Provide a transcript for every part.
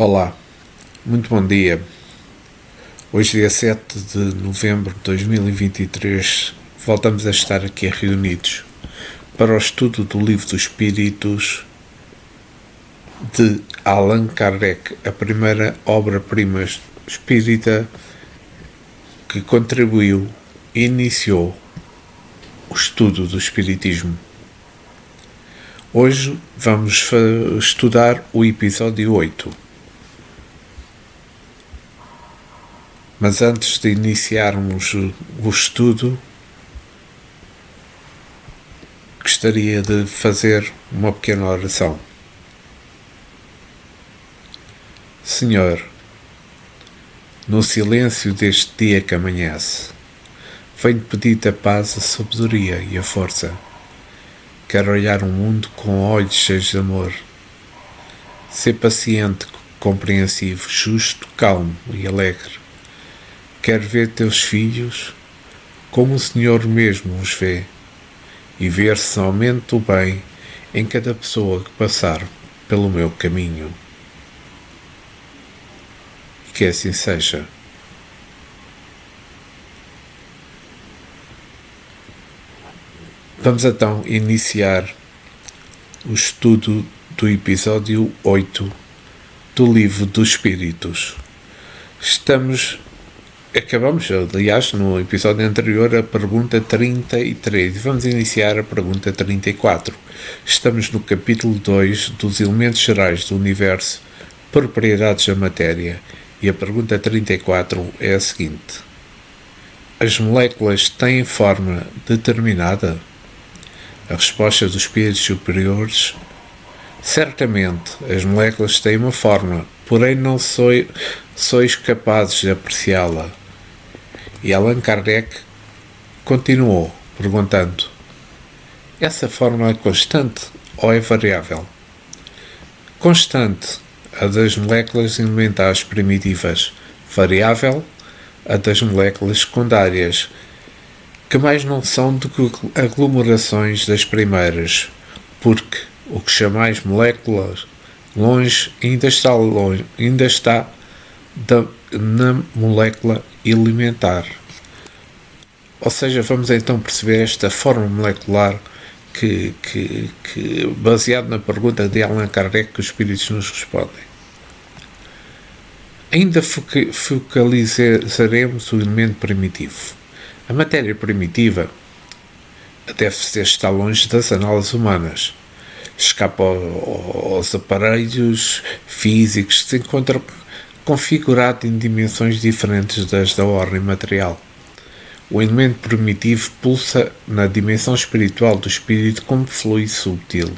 Olá, muito bom dia. Hoje, dia 7 de novembro de 2023, voltamos a estar aqui reunidos para o estudo do Livro dos Espíritos de Allan Kardec, a primeira obra-prima espírita que contribuiu e iniciou o estudo do Espiritismo. Hoje vamos estudar o episódio 8. Mas antes de iniciarmos o estudo, gostaria de fazer uma pequena oração. Senhor, no silêncio deste dia que amanhece, venho pedir-te a paz, a sabedoria e a força. Quero olhar o mundo com olhos cheios de amor. Ser paciente, compreensivo, justo, calmo e alegre. Quero ver teus filhos como o Senhor mesmo os vê e ver somente o bem em cada pessoa que passar pelo meu caminho. E que assim seja. Vamos então iniciar o estudo do episódio 8 do Livro dos Espíritos. Acabamos, aliás, no episódio anterior, a pergunta 33. Vamos iniciar a pergunta 34. Estamos no capítulo 2 dos elementos gerais do universo, propriedades da matéria. E a pergunta 34 é a seguinte: as moléculas têm forma determinada? A resposta dos espíritos superiores: certamente, as moléculas têm uma forma, porém não sois capazes de apreciá-la. E Allan Kardec continuou, perguntando: essa forma é constante ou é variável? Constante, a das moléculas elementares primitivas. Variável, a das moléculas secundárias, que mais não são do que aglomerações das primeiras, porque o que chamais moléculas longe ainda está na molécula elementar. Ou seja, vamos então perceber esta forma molecular que baseado na pergunta de Allan Kardec, que os espíritos nos respondem. Ainda focalizaremos o elemento primitivo. A matéria primitiva deve estar longe das análises humanas. Escapa aos aparelhos físicos, se encontra configurado em dimensões diferentes das da ordem material. O elemento primitivo pulsa na dimensão espiritual do espírito como fluido subtil.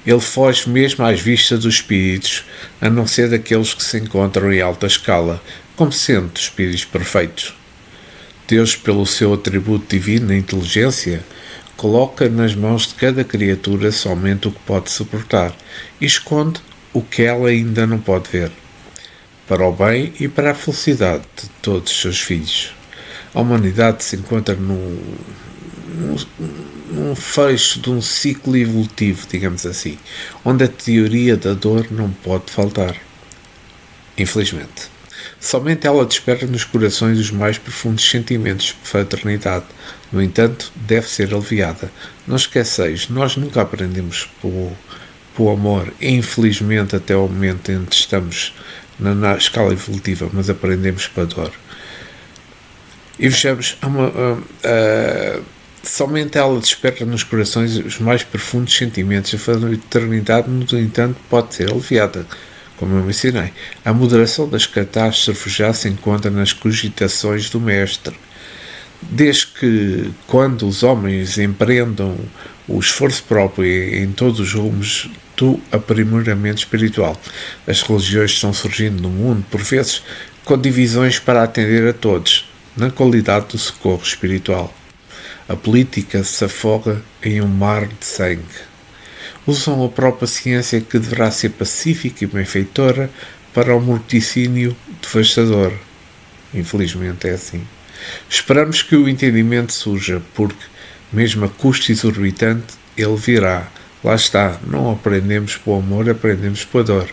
Ele foge mesmo às vistas dos espíritos, a não ser daqueles que se encontram em alta escala, como sendo espíritos perfeitos. Deus, pelo seu atributo divino, a inteligência, coloca nas mãos de cada criatura somente o que pode suportar e esconde o que ela ainda não pode ver, para o bem e para a felicidade de todos os seus filhos. A humanidade se encontra num fecho de um ciclo evolutivo, digamos assim, onde a teoria da dor não pode faltar. Infelizmente. Somente ela desperta nos corações os mais profundos sentimentos de fraternidade. No entanto, deve ser aliviada. Não esqueceis, nós nunca aprendemos pelo amor, infelizmente, até o momento em que estamos na escala evolutiva, mas aprendemos pela dor. E vejamos, somente ela desperta nos corações os mais profundos sentimentos de fraternidade, no entanto, pode ser aliviada. Como eu mencionei, a moderação das catástrofes já se encontra nas cogitações do Mestre. Desde que, quando os homens empreendam o esforço próprio em todos os rumos do aprimoramento espiritual, as religiões estão surgindo no mundo, por vezes, com divisões para atender a todos, na qualidade do socorro espiritual. A política se afoga em um mar de sangue. Usam a própria ciência, que deverá ser pacífica e benfeitora, para o morticínio devastador. Infelizmente é assim. Esperamos que o entendimento surja, porque, mesmo a custo exorbitante, ele virá, Lá está, não aprendemos pelo amor, aprendemos pela dor.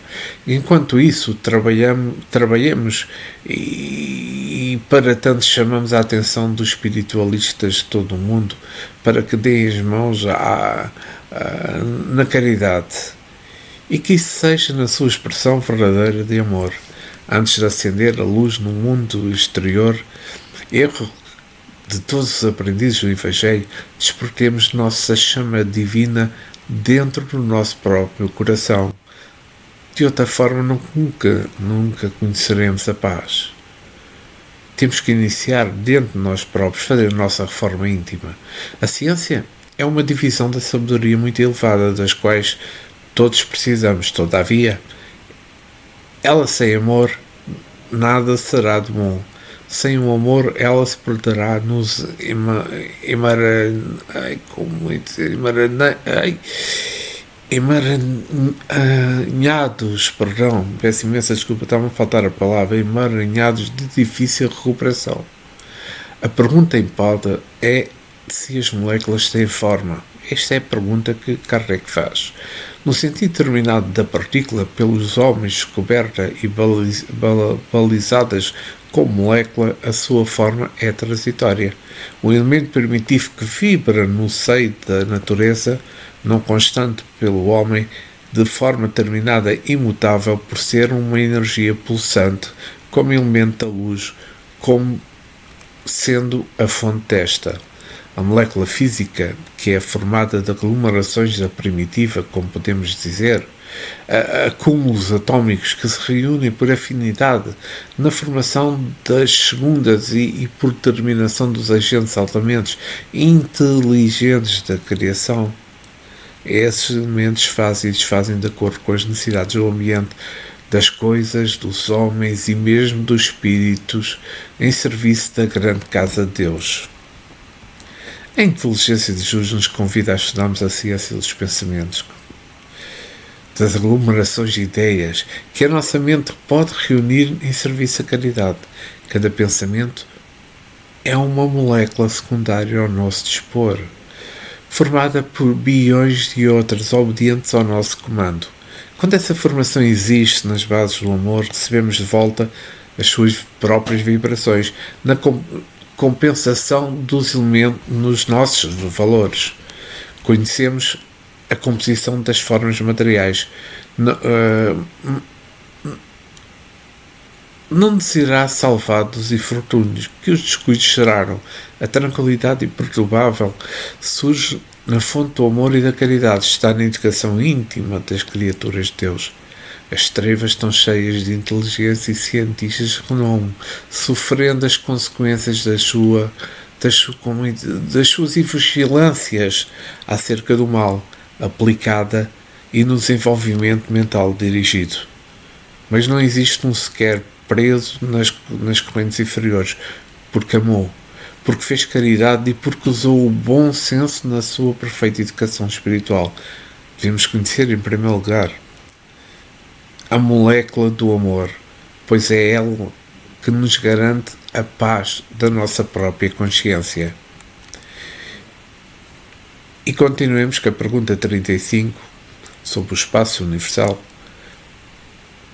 Enquanto isso, trabalhamos e para tanto chamamos a atenção dos espiritualistas de todo o mundo para que deem as mãos na caridade e que isso seja na sua expressão verdadeira de amor. Antes de acender a luz no mundo exterior, erro de todos os aprendizes do Evangelho, despertemos nossa chama divina dentro do nosso próprio coração. De outra forma, nunca conheceremos a paz. Temos que iniciar dentro de nós próprios, fazer a nossa reforma íntima. A ciência é uma divisão da sabedoria muito elevada, das quais todos precisamos. Todavia, ela sem amor, nada será de bom. Sem o amor, ela se perderá nos emaranhados, peço imensa desculpa, estava a faltar a palavra, emaranhados de difícil recuperação. A pergunta em pauta é se as moléculas têm forma. Esta é a pergunta que Kardec faz. No sentido determinado da partícula pelos homens descoberta e balizadas como molécula, a sua forma é transitória. O elemento primitivo que vibra no seio da natureza, não constante pelo homem, de forma determinada e imutável por ser uma energia pulsante, como elemento da luz, como sendo a fonte desta. A molécula física, que é formada de aglomerações da primitiva, como podemos dizer, acúmulos atómicos que se reúnem por afinidade na formação das segundas e por determinação dos agentes altamente inteligentes da criação. Esses elementos fazem e desfazem de acordo com as necessidades do ambiente, das coisas, dos homens e mesmo dos espíritos em serviço da grande casa de Deus. A inteligência de Jesus nos convida a estudarmos a ciência dos pensamentos, das aglomerações de ideias que a nossa mente pode reunir em serviço à caridade. Cada pensamento é uma molécula secundária ao nosso dispor, formada por bilhões de outras obedientes ao nosso comando. Quando essa formação existe nas bases do amor, recebemos de volta as suas próprias vibrações, na compensação dos elementos nos nossos valores. Conhecemos a composição das formas materiais. Não nos irá salvar dos infortúnios que os descuidos geraram. A tranquilidade imperturbável surge na fonte do amor e da caridade, está na indicação íntima das criaturas de Deus. As trevas estão cheias de inteligência e cientistas de renome, sofrendo as consequências das suas invigilâncias acerca do mal, aplicada e no desenvolvimento mental dirigido. Mas não existe um sequer preso nas correntes inferiores, porque amou, porque fez caridade e porque usou o bom senso na sua perfeita educação espiritual. Devemos conhecer, em primeiro lugar, a molécula do amor, pois é ela que nos garante a paz da nossa própria consciência. E continuemos com a pergunta 35, sobre o espaço universal.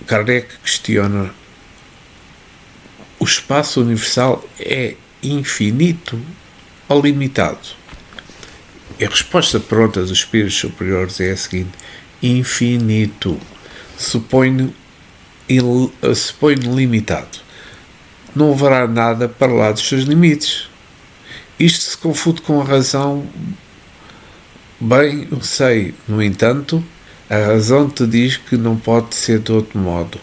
Kardec questiona: o espaço universal é infinito ou limitado? E a resposta pronta dos espíritos superiores é a seguinte: infinito. Supõe-no limitado. Não haverá nada para lá dos seus limites. Isto se confunde com a razão. Bem, eu sei, no entanto, a razão te diz que não pode ser de outro modo.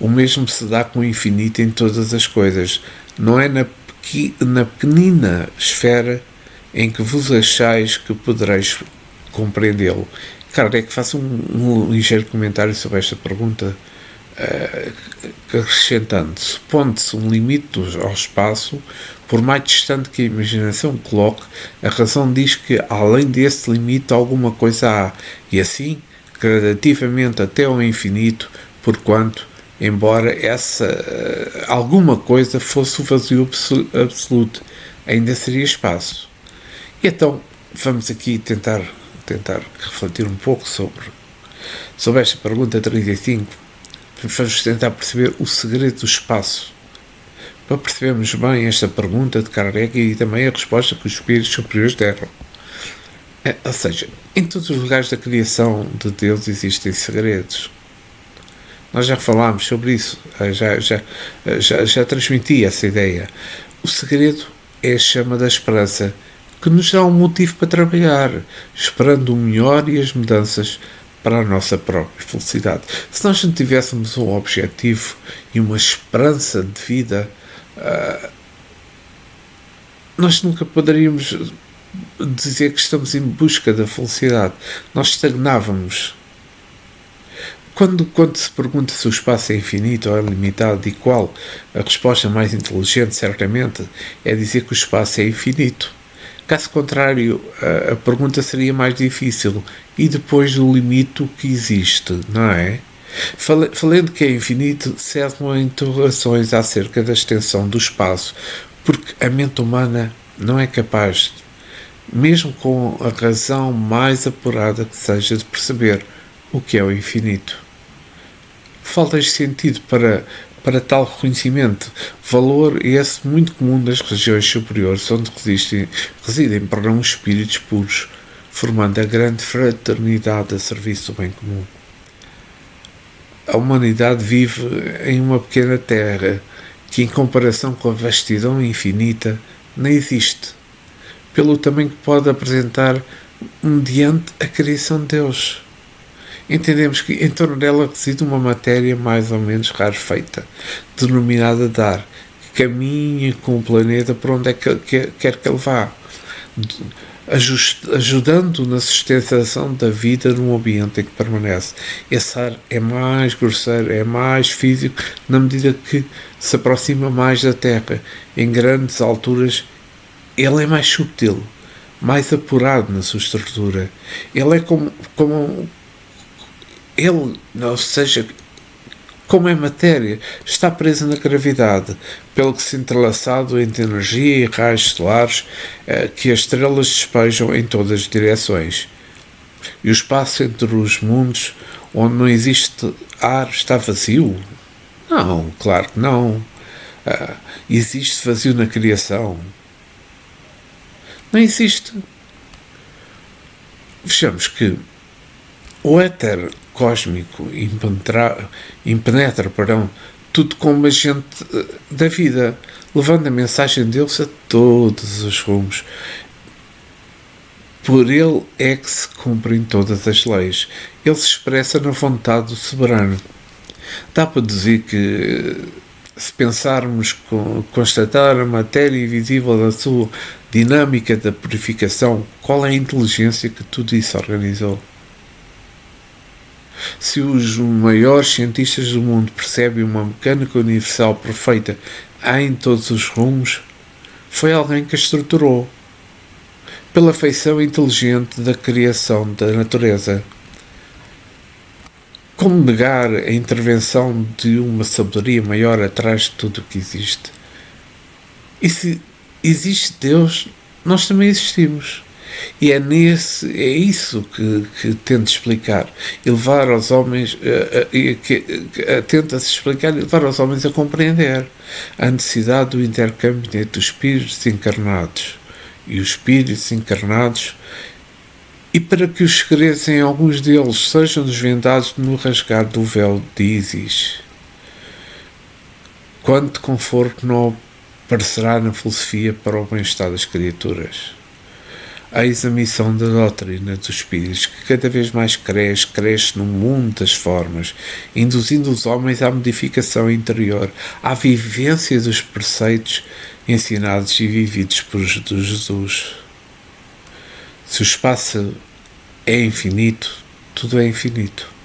O mesmo se dá com o infinito em todas as coisas. Não é na pequenina esfera em que vos achais que podereis compreendê-lo. Kardec faz um ligeiro comentário sobre esta pergunta, acrescentando: supondo-se um limite ao espaço, por mais distante que a imaginação coloque, a razão diz que além desse limite alguma coisa há, e assim, gradativamente até ao infinito, porquanto, embora essa alguma coisa fosse o vazio absoluto, ainda seria espaço. E então, vamos aqui tentar tentar refletir um pouco sobre esta pergunta 35, vamos tentar perceber o segredo do espaço. Para percebermos bem esta pergunta de Kardec e também a resposta que os espíritos superiores deram. Ou seja, em todos os lugares da criação de Deus existem segredos. Nós já falámos sobre isso, já transmiti essa ideia. O segredo é a chama da esperança, que nos dá um motivo para trabalhar, esperando o melhor e as mudanças para a nossa própria felicidade. Se nós não tivéssemos um objetivo e uma esperança de vida, nós nunca poderíamos dizer que estamos em busca da felicidade. Nós estagnávamos. Quando se pergunta se o espaço é infinito ou é limitado e qual, a resposta mais inteligente, certamente, é dizer que o espaço é infinito. Caso contrário, a pergunta seria mais difícil. E depois do limite que existe, não é? Falando que é infinito, servem a interrogações acerca da extensão do espaço, porque a mente humana não é capaz, mesmo com a razão mais apurada que seja, de perceber o que é o infinito. Falta-lhes sentido para tal reconhecimento, valor esse muito comum nas regiões superiores, onde residem para uns espíritos puros, formando a grande fraternidade a serviço do bem comum. A humanidade vive em uma pequena terra que, em comparação com a vastidão infinita, nem existe, pelo tamanho que pode apresentar mediante a criação de Deus. Entendemos que em torno dela reside uma matéria mais ou menos rarefeita, denominada dar, que caminha com o planeta para onde quer que ele vá, ajudando na sustentação da vida no ambiente em que permanece. Esse ar é mais grosseiro, é mais físico, na medida que se aproxima mais da Terra. Em grandes alturas, ele é mais subtil, mais apurado na sua estrutura. Ele é como é matéria, está presa na gravidade, pelo que se entrelaçado entre energia e raios solares que as estrelas despejam em todas as direções. E o espaço entre os mundos, onde não existe ar, está vazio? Não, claro que não. Existe vazio na criação? Não existe. Vejamos que o éter cósmico impenetra tudo como agente da vida, levando a mensagem de Deus a todos os rumos. Por ele é que se cumprem todas as leis. Ele se expressa na vontade do soberano. Dá para dizer que, se pensarmos constatar a matéria invisível da sua dinâmica da purificação, qual é a inteligência que tudo isso organizou? Se os maiores cientistas do mundo percebem uma mecânica universal perfeita em todos os rumos, foi alguém que a estruturou, pela feição inteligente da criação da natureza. Como negar a intervenção de uma sabedoria maior atrás de tudo o que existe? E se existe Deus, nós também existimos. E é isso que tento explicar e levar aos homens, tenta-se explicar e levar os homens a compreender a necessidade do intercâmbio entre os espíritos encarnados e os espíritos encarnados, e para que os segredos em alguns deles sejam desvendados no rasgar do véu de Ísis. Quanto conforto não aparecerá na filosofia para o bem-estar das criaturas. Eis a missão da doutrina dos espíritos, que cada vez mais cresce no mundo das formas, induzindo os homens à modificação interior, à vivência dos preceitos ensinados e vividos por Jesus. Se o espaço é infinito, tudo é infinito.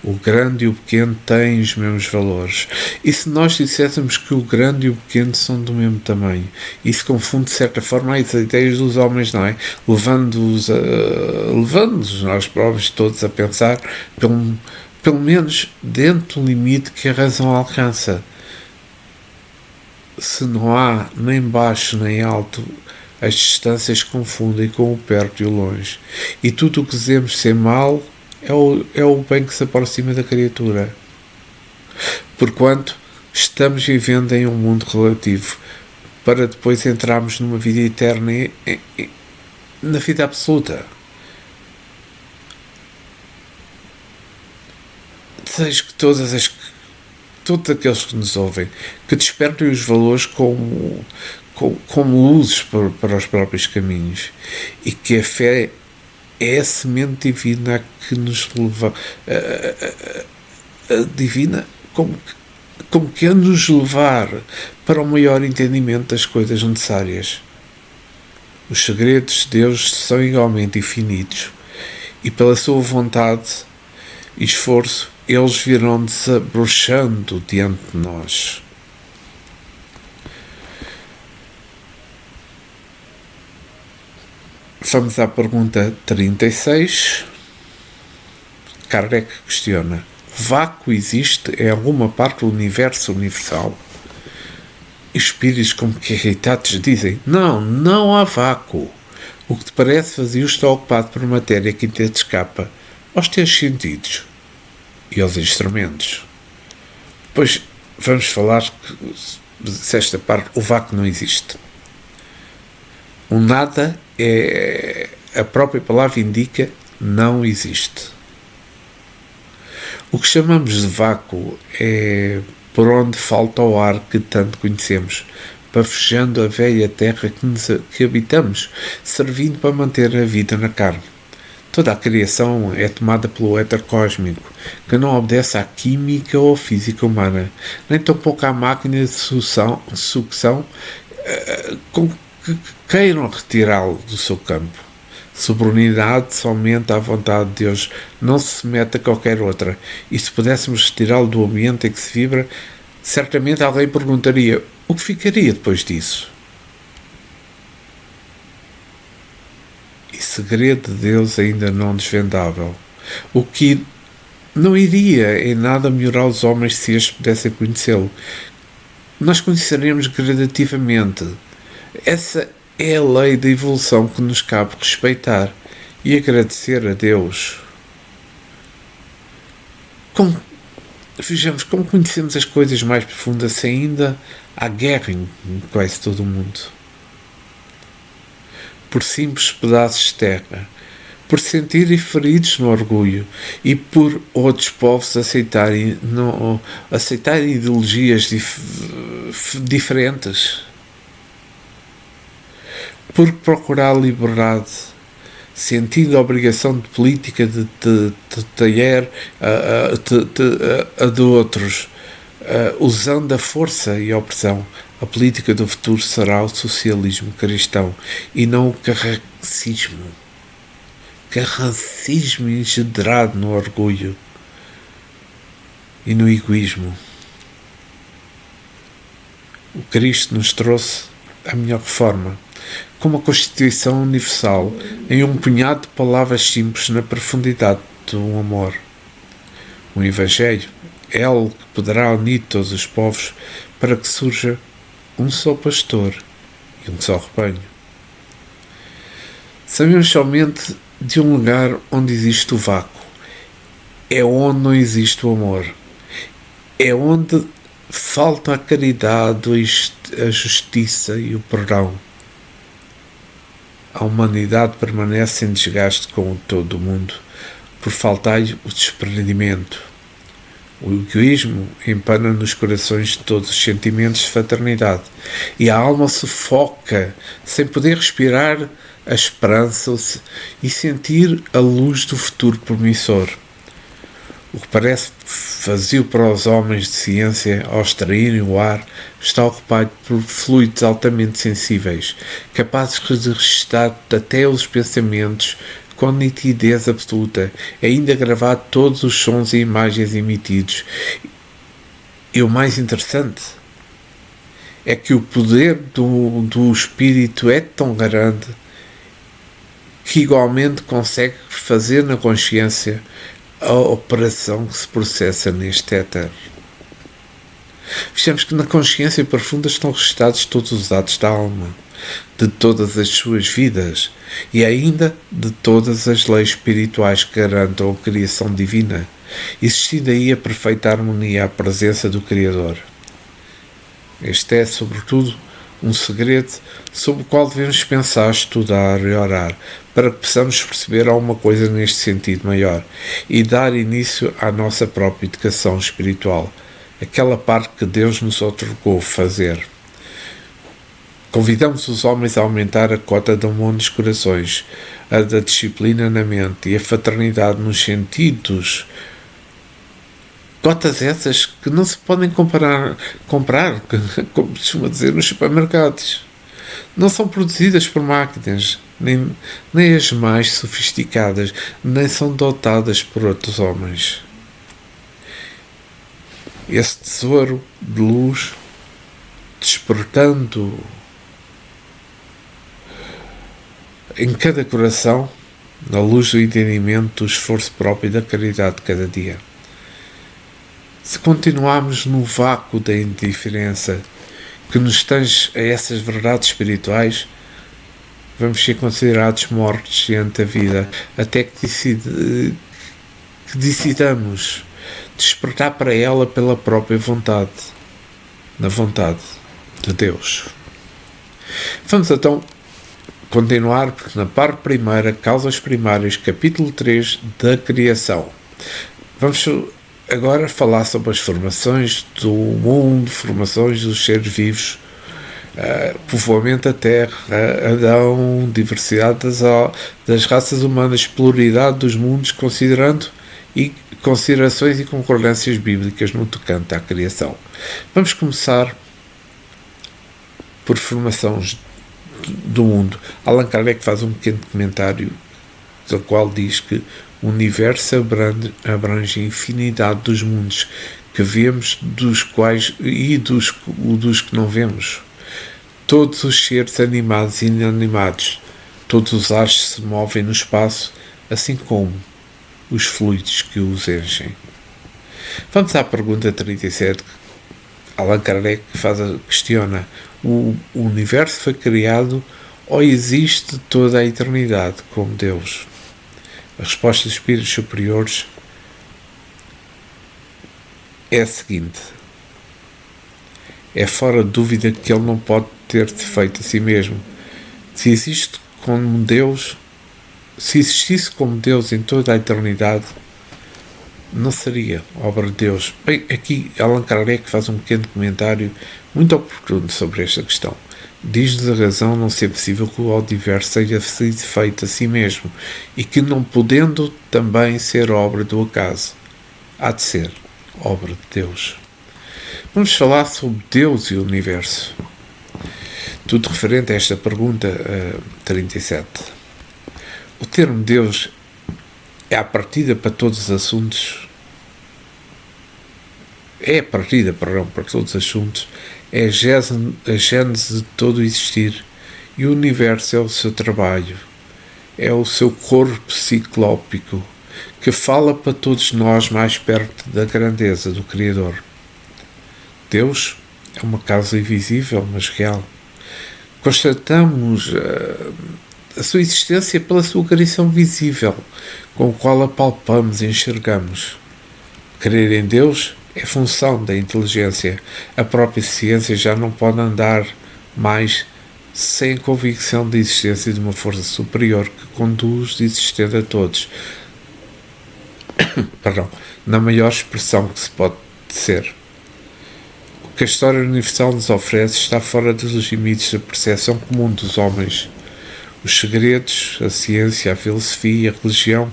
O grande e o pequeno têm os mesmos valores. E se nós disséssemos que o grande e o pequeno são do mesmo tamanho, isso confunde de certa forma as ideias dos homens, não é? Levando-nos nós próprios todos a pensar, pelo menos dentro do limite que a razão alcança. Se não há nem baixo nem alto, As distâncias confundem com o perto e o longe. E tudo o que dizemos ser mal é o bem que se aproxima da criatura. Porquanto estamos vivendo em um mundo relativo, para depois entrarmos numa vida eterna na vida absoluta. Desejo que todos aqueles que nos ouvem, que despertem os valores como luzes para os próprios caminhos, e que a fé é a semente divina que nos leva divina como que a nos levar para o maior entendimento das coisas necessárias. Os segredos de Deus são igualmente infinitos, e pela sua vontade e esforço eles virão desabrochando diante de nós. Vamos à pergunta 36. Kardec questiona: vácuo existe em alguma parte do universo universal? Espíritos como que irritados dizem: não há vácuo. O que te parece vazio está ocupado por matéria que te escapa aos teus sentidos e aos instrumentos. Pois vamos falar se esta parte, o vácuo não existe. O nada a própria palavra indica, não existe. O que chamamos de vácuo é por onde falta o ar que tanto conhecemos, bafejando a velha terra que habitamos, servindo para manter a vida na carne. Toda a criação é tomada pelo éter cósmico, que não obedece à química ou física humana, nem tampouco à máquina de sucção com que queiram retirá-lo do seu campo. Soberanidade somente à vontade de Deus, não se mete a qualquer outra, e se pudéssemos retirá-lo do ambiente em que se vibra, certamente alguém perguntaria: o que ficaria depois disso? E segredo de Deus ainda não desvendável, o que não iria em nada melhorar os homens se estes pudessem conhecê-lo. Nós conheceremos gradativamente. Essa é a lei da evolução que nos cabe respeitar e agradecer a Deus. Vejamos como conhecemos as coisas mais profundas se ainda há guerra em quase todo o mundo. Por simples pedaços de terra, por sentirem feridos no orgulho e por outros povos aceitarem ideologias diferentes, por procurar liberdade, sentindo a obrigação de política de taller a de outros, usando a força e a opressão. A política do futuro será o socialismo cristão e não o carrancismo. Carrancismo engendrado no orgulho e no egoísmo. O Cristo nos trouxe a melhor reforma, como a Constituição Universal, em um punhado de palavras simples na profundidade do amor. O Evangelho é algo que poderá unir todos os povos para que surja um só pastor e um só rebanho. Sabemos somente de um lugar onde existe o vácuo. É onde não existe o amor. É onde falta a caridade, a justiça e o perdão. A humanidade permanece em desgaste com todo o mundo, por faltar-lhe o desprendimento. O egoísmo empana nos corações de todos os sentimentos de fraternidade, e a alma sufoca, sem poder respirar a esperança e sentir a luz do futuro promissor. O que parece vazio para os homens de ciência, ao extraírem o ar, está ocupado por fluidos altamente sensíveis, capazes de registrar até os pensamentos com nitidez absoluta, ainda gravar todos os sons e imagens emitidos. E o mais interessante é que o poder do espírito é tão grande que igualmente consegue fazer na consciência a operação que se processa neste éter. Vejamos que na consciência profunda estão registrados todos os atos da alma, de todas as suas vidas e ainda de todas as leis espirituais que garantam a criação divina, existindo aí a perfeita harmonia à presença do Criador. Este é, sobretudo, um segredo sobre o qual devemos pensar, estudar e orar, para que possamos perceber alguma coisa neste sentido maior e dar início à nossa própria educação espiritual, aquela parte que Deus nos otorgou fazer. Convidamos os homens a aumentar a cota do amor nos corações, a da disciplina na mente e a fraternidade nos sentidos. Cotas essas que não se podem comprar, como costuma dizer, nos supermercados. Não são produzidas por máquinas, nem as mais sofisticadas, nem são dotadas por outros homens. Esse tesouro de luz, despertando em cada coração, na luz do entendimento, do esforço próprio e da caridade de cada dia. Se continuarmos no vácuo da indiferença que nos tange a essas verdades espirituais, vamos ser considerados mortos diante da vida, até que decidamos despertar para ela pela própria vontade, na vontade de Deus. Vamos então continuar na parte primeira, causas primárias, capítulo 3 da criação. Vamos agora falar sobre as formações do mundo, formações dos seres vivos, povoamento da Terra, Adão, diversidade das raças humanas, pluralidade dos mundos, considerando e considerações e concordâncias bíblicas no tocante à criação. Vamos começar por formações do mundo. Allan Kardec faz um pequeno comentário do qual diz que o universo abrange a infinidade dos mundos que vemos, dos quais e dos que não vemos. Todos os seres animados e inanimados, todos os ares se movem no espaço, assim como os fluidos que os enchem. Vamos à pergunta 37. Allan Kardec questiona: o universo foi criado ou existe toda a eternidade como Deus? A resposta dos espíritos superiores é a seguinte: é fora de dúvida que ele não pode ter defeito a si mesmo. Se existisse como Deus em toda a eternidade, não seria obra de Deus. Bem, aqui Allan Kardec faz um pequeno comentário muito oportuno sobre esta questão. Diz-nos a razão não ser possível que o universo seja feito a si mesmo e que, não podendo também ser obra do acaso, há de ser obra de Deus. Vamos falar sobre Deus e o universo. Tudo referente a esta pergunta 37. O termo Deus é a partida para todos os assuntos. É a partida, para todos os assuntos. É a gênese de todo o existir. E o universo é o seu trabalho. É o seu corpo ciclópico que fala para todos nós mais perto da grandeza do Criador. Deus é uma causa invisível, mas real. Constatamos a sua existência pela sua criação visível, com a qual apalpamos e enxergamos. Crer em Deus é função da inteligência. A própria ciência já não pode andar mais sem a convicção da existência de uma força superior que conduz e sustenta a todos. Na maior expressão que se pode ser. O que a história universal nos oferece está fora dos limites da percepção comum dos homens. Os segredos, a ciência, a filosofia e a religião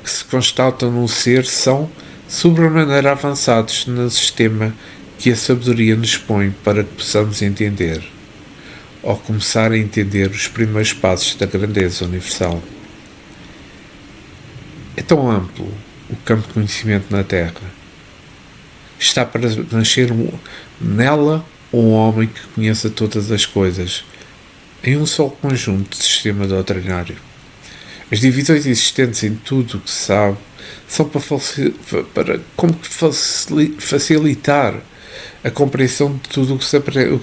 que se constatam num ser são sobremaneira avançados no sistema que a sabedoria nos põe para que possamos entender, ou começar a entender os primeiros passos da grandeza universal. É tão amplo o campo de conhecimento na Terra. Está para nascer nela um homem que conheça todas as coisas, em um só conjunto de sistema doutrinário. As divisões existentes em tudo o que se sabe são para facilitar a compreensão de tudo o que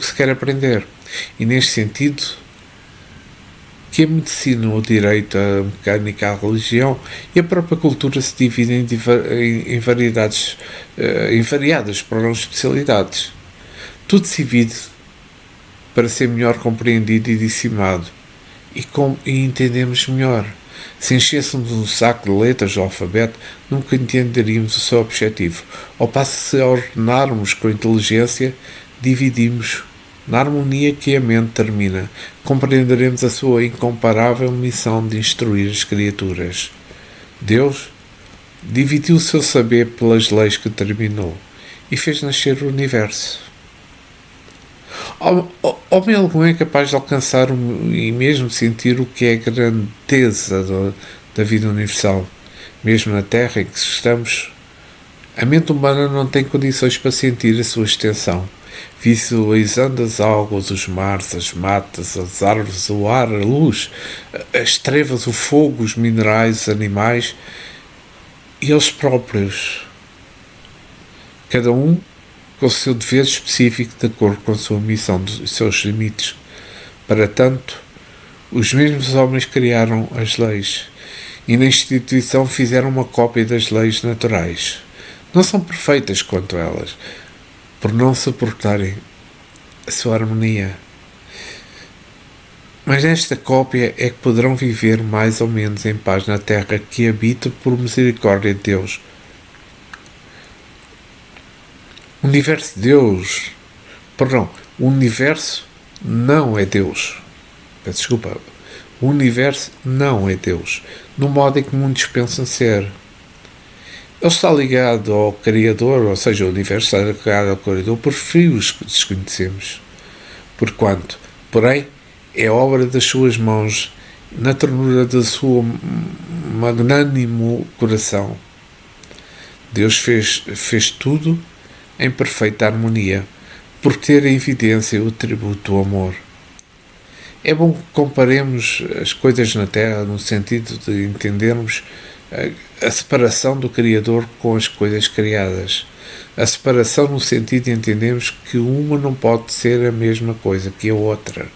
se quer aprender. E, neste sentido, que a medicina, o direito, a mecânica, a religião e a própria cultura se dividem em variadas para não especialidades. Tudo se divide para ser melhor compreendido e dissimado e entendemos melhor. Se enchêssemos um saco de letras do alfabeto, nunca entenderíamos o seu objetivo. Ao passo, se ordenarmos com inteligência, dividimos na harmonia que a mente termina, compreenderemos a sua incomparável missão de instruir as criaturas. Deus dividiu o seu saber pelas leis que terminou e fez nascer o universo. Homem algum é capaz de alcançar e mesmo sentir o que é a grandeza da vida universal. Mesmo na Terra em que estamos, a mente humana não tem condições para sentir a sua extensão. Visualizando as águas, os mares, as matas, as árvores, o ar, a luz, as trevas, o fogo, os minerais, os animais e eles próprios. Cada um com o seu dever específico de acordo com a sua missão e os seus limites. Para tanto, os mesmos homens criaram as leis e na instituição fizeram uma cópia das leis naturais. Não são perfeitas quanto elas, por não suportarem a sua harmonia. Mas nesta cópia é que poderão viver mais ou menos em paz na terra que habita por misericórdia de Deus. O universo não é Deus. Peço desculpa. O universo não é Deus, no modo em que muitos pensam ser. Ele está ligado ao Criador, ou seja, o universo está ligado ao Criador por fios que desconhecemos. Porquanto, porém, é obra das suas mãos, na ternura do seu magnânimo coração. Deus fez tudo em perfeita harmonia, por ter em evidência o tributo do amor. É bom que comparemos as coisas na Terra no sentido de entendermos a separação do Criador com as coisas criadas. A separação no sentido de entendermos que uma não pode ser a mesma coisa que a outra.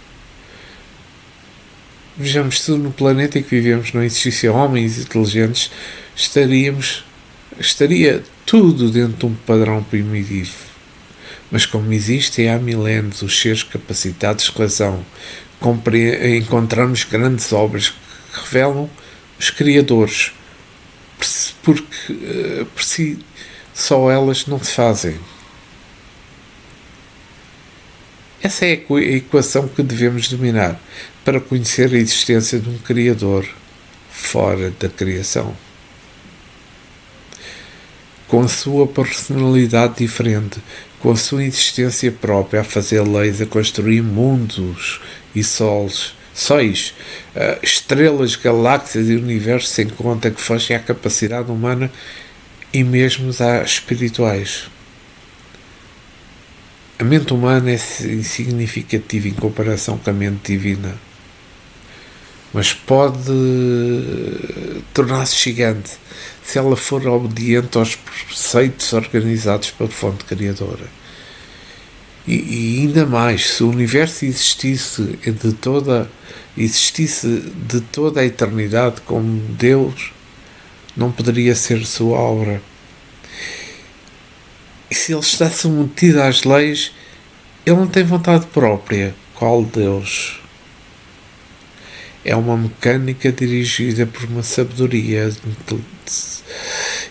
Vejamos, se no planeta em que vivemos não existissem homens inteligentes, estaria tudo dentro de um padrão primitivo. Mas como existem há milénios os seres capacitados de razão, encontramos grandes obras que revelam os criadores, porque por si só elas não se fazem. Essa é a equação que devemos dominar para conhecer a existência de um Criador fora da criação, com a sua personalidade diferente, com a sua existência própria, a fazer leis, a construir mundos e sóis, estrelas, galáxias e universos, sem conta que foge à capacidade humana e mesmo às espirituais. A mente humana é insignificativa em comparação com a mente divina, mas pode tornar-se gigante se ela for obediente aos preceitos organizados pela fonte criadora. E ainda mais, se o universo existisse de toda a eternidade como Deus, não poderia ser sua obra. E se ele está submetido às leis, ele não tem vontade própria. Qual Deus? É uma mecânica dirigida por uma sabedoria.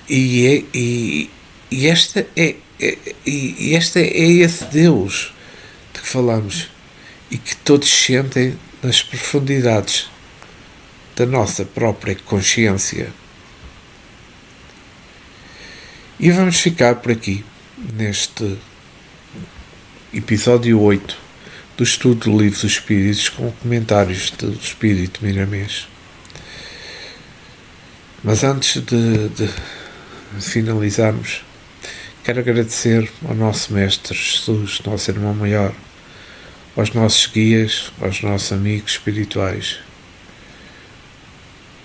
E esta é esse Deus de que falamos e que todos sentem nas profundidades da nossa própria consciência. E vamos ficar por aqui neste episódio 8 do estudo do Livro dos Espíritos, com comentários do Espírito Miramês. Mas antes de finalizarmos, quero agradecer ao nosso Mestre Jesus, nosso Irmão Maior, aos nossos guias, aos nossos amigos espirituais,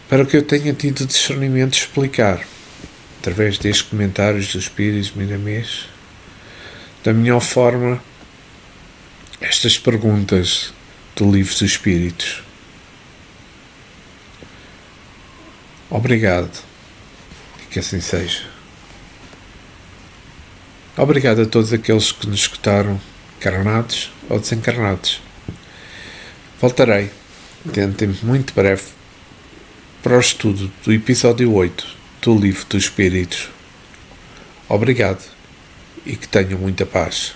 para que eu tenha tido discernimento de explicar, através destes comentários do Espírito Miramês, da melhor forma, estas perguntas do Livro dos Espíritos. Obrigado, e que assim seja. Obrigado a todos aqueles que nos escutaram, encarnados ou desencarnados. Voltarei, dentro de tempo muito breve, para o estudo do episódio 8 do Livro dos Espíritos. Obrigado e que tenham muita paz.